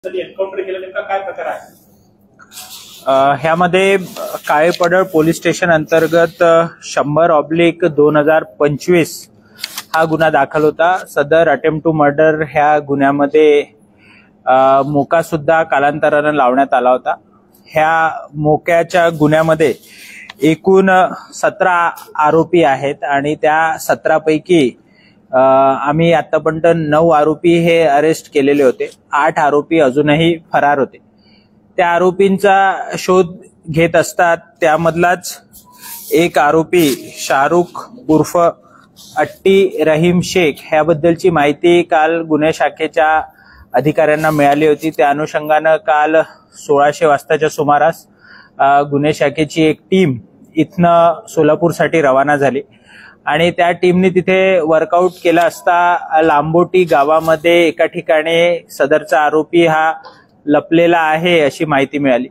Encounter केलं नेमका काय प्रकार आहे? ह्यामध्ये काळे पडळ पोलीस स्टेशन अंतर्गत 100/2025 हा गुन्हा दाखल होता। सदर अटेम्प्ट टू मर्डर ह्या गुन्ह्यामध्ये मोका सुद्धा कालांतराने लावण्यात आला होता। ह्या मोक्याच्या गुन्ह्यामध्ये एकूण 17 आरोपी आहेत आणि त्या 17 पैकी आम्ही आतापर्यंत 9 आरोपी हे अरेस्ट केलेले होते। 8 आरोपी अजूनही फरार होते। त्या आरोपींचा शोध घेत असतात त्यामधलाच एक आरोपी शाहरुख उर्फ अट्टी रहीम शेख ह्याबद्दलची माहिती काल गुन्हे शाखेच्या अधिकाऱ्यांना मिळाली होती। त्या अनुषंगाने काल 1600 वाजताच्या सुमारास गुन्हे शाखेची एक टीम इथनं सोलापूरसाठी रवाना झाली आणि त्या टीमने तिथे वर्कआउट केला असता लांबोटी गावामध्ये एका ठिकाणी सदरचा आरोपी हा लपलेला आहे अशी माहिती मिळाली।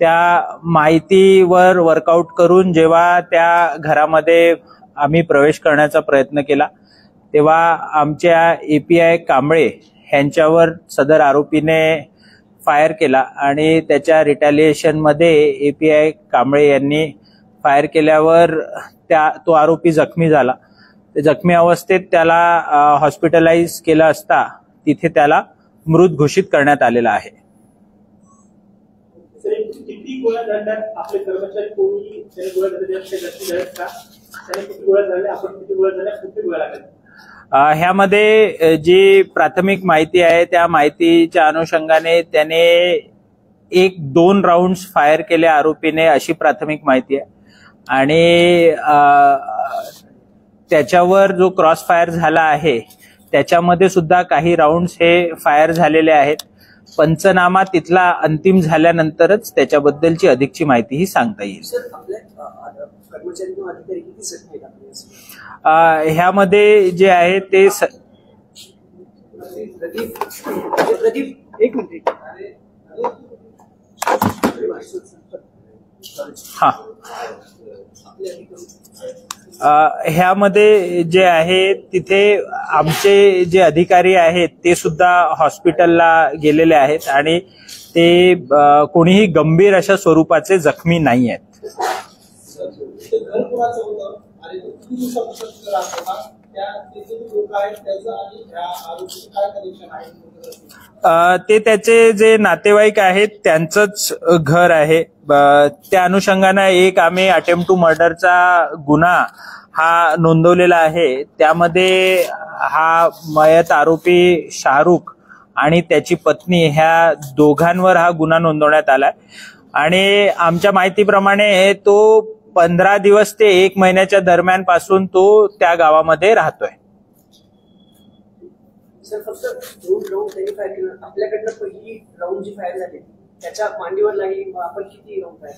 त्या माहितीवर वर्कआउट करून जेव्हा त्या घरामध्ये आम्ही प्रवेश करण्याचा प्रयत्न केला तेव्हा आमच्या API कांबळे यांच्यावर सदर आरोपीने फायर केला आणि त्याच्या रिटॅलिएशन मध्ये API कांबळे यांनी फायर केल्यावर तो आरोपी जखमी झाला। जखमी अवस्थेत त्याला हॉस्पिटलाइज केलं असता तिथे त्याला मृत घोषित करण्यात आलेला आहे। किती गोळ्या झाल्या? आपले कर्मचारी कोणी गोळ्या झाल्या का? किती गोळ्या झाल्या? आपण किती गोळ्या झाल्या? किती गोळ्या लागल्या? ह्यामध्ये जी प्राथमिक माहिती आहे त्या माहितीच्या अनुषंगाने त्याने 1-2 राऊंड्स फायर केले आरोपीने अशी प्राथमिक माहिती आहे आणि त्याच्यावर जो क्रॉस फायर झाला आहे त्याच्यामध्ये सुद्धा काही राऊंड्स हे फायर झालेले आहेत। पंचनामा तिथला अंतिम झाल्यानंतरच त्याच्याबद्दलची अधिकची माहिती ही सांगता येईल। ह्यामध्ये जे आहे ते ह्यामध्ये जे आहे तिथे आमचे जे अधिकारी आहेत ते सुद्धा हॉस्पिटलला गेलेले आहेत आणि ते कोणीही गंभीर अशा स्वरूपाचे जखमी नाही आहेत। ते त्याचे जे नातेवाईक आहेत त्यांचंच घर आहे। त्या अनुषंगाने एक आम्ही अटेम्प्ट टू मर्डरचा गुन्हा हा नोंदवलेला आहे। त्यामध्ये हा मयत आरोपी शाहरुख आणि त्याची पत्नी ह्या दोघांवर हा गुन्हा नोंदवण्यात आलाय आणि आमच्या माहितीप्रमाणे तो 15 दिवस ते 1 महिन्याच्या दरम्यान पासून तो त्या गावामध्ये राहतोय। सर फक्त 2 राऊंड त्यांनी फायर केलं, आपल्याकडनं पहिली राऊंड जी फायर झाली त्याच्या मांडीवर लागली, आपण किती राऊंड फायर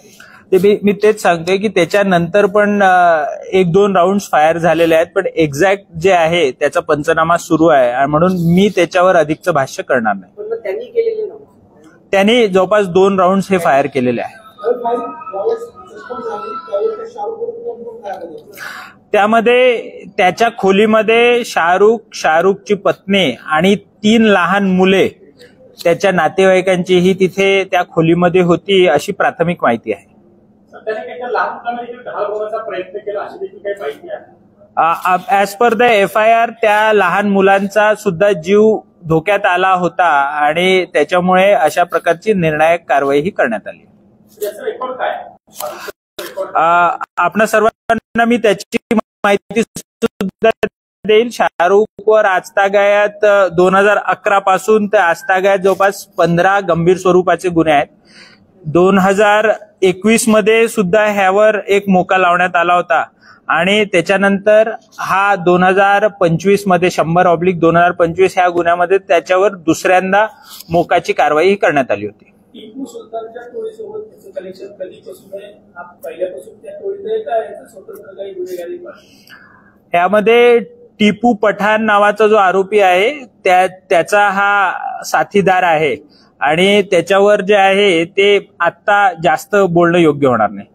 केले? मी तेच सांगतोय की त्याच्यानंतर पण 1-2 राऊंड्स फायर झालेले आहेत पण एक्झॅक्ट जे आहे त्याचा पंचनामा सुरू आहे म्हणून मी त्याच्यावर अधिकचं भाष्य करणार नाही। पण त्यांनी केलेले राऊंड त्यांनी जवळपास 2 राऊंड्स हे फायर केलेले आहे। त्यामध्ये त्याच्या खोलीमध्ये शाहरुखची पत्नी आणि 3 लहान मुले त्याच्या नातेवाईकांचीही तिथे त्या खोलीमध्ये होती अशी प्राथमिक माहिती आहे। ऍज पर द FIR त्या लहान मुलांचा सुद्धा जीव धोक्यात आला होता आणि त्याच्यामुळे अशा प्रकारची निर्णायक कारवाई ही करण्यात आली। आपणा सर्वांना मी त्याची माहिती सुद्धा देईल। शाहरुखवर आजतागायत 2011 पासून ते आजतागायत जवळपास 15 गंभीर स्वरूपाचे गुन्हे आहेत। 2021 मध्ये सुद्धा ह्यावर एक मोका लावण्यात आला होता आणि त्याच्यानंतर हा 2025 मध्ये 100/2025 ह्या गुन्ह्यामध्ये त्याच्यावर दुसऱ्यांदा मोकाची कारवाई करण्यात आली होती। टिपू सुलतानच्या टोळीसोबत कनेक्शन कधीपासून आहे? पहिल्यापासून त्या टोळीत आहे का याचा स्वतंत्र काही गुन्हेगारी? ह्यामध्ये टिपू पठाण नावाचा जो आरोपी आहे त्याचा हा साथीदार आहे आणि त्याच्यावर जे आहे ते आता जास्त बोलणं योग्य होणार नाही।